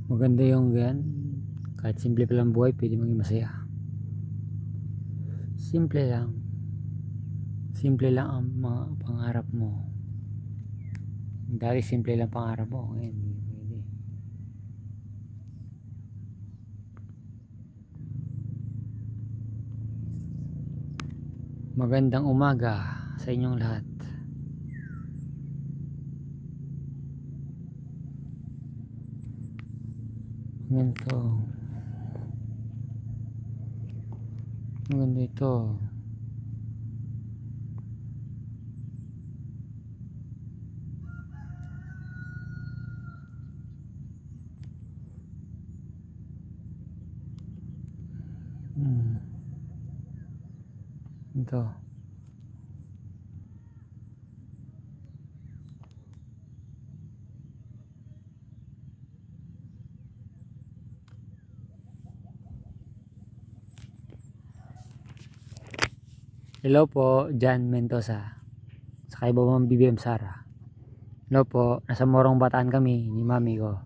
Maganda yung ganyan. Kahit simple pa lang buhay, pwede maging masaya. Simple lang. Simple lang ang mga pangarap mo. Dati simple lang pangarap mo. Ngayon, hindi pwede. Magandang umaga sa inyong lahat. Ganito. Maganda ito. Ito. Hello po, Jan Mendoza. Sa iba mong BBM Sara. Hello po, nasa Morong Bataan kami ni mami ko.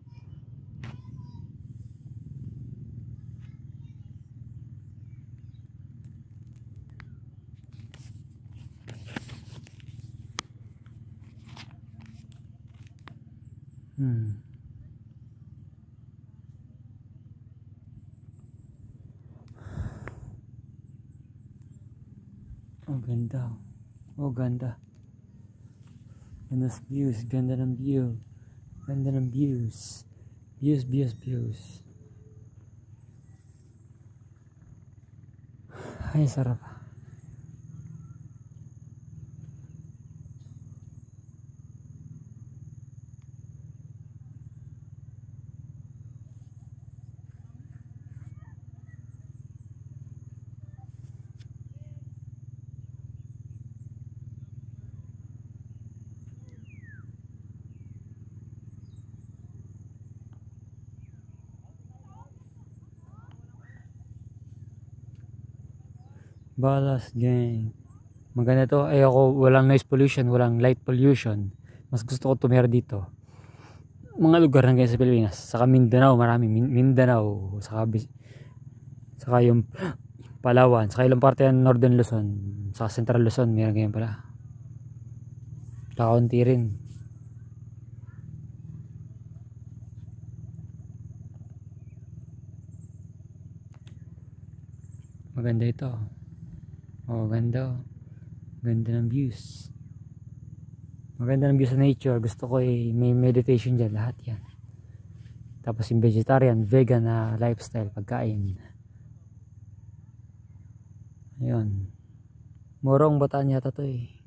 Oh, ganda. Oh, ganda. Ganda ng views. Ganda ng view. Ganda ng views. Views. Ay, sarap. Balas gang. Maganda to. Ayoko, walang noise pollution, walang light pollution. Mas gusto ko tumira dito. Mga lugar ng ganyan sa Pilipinas. Saka Mindanao, marami. Mindanao. Saka yung Palawan. Saka ilang parte ng Northern Luzon. Saka Central Luzon. Meron ganyan pala. Kaunti rin. Maganda ito. Oh, ganda. Ganda ng views. Maganda ng views sa nature. Gusto ko may meditation dyan. Lahat yan. Tapos yung vegetarian, vegan na lifestyle, pagkain. Ayun. Morong Bataan yata to eh.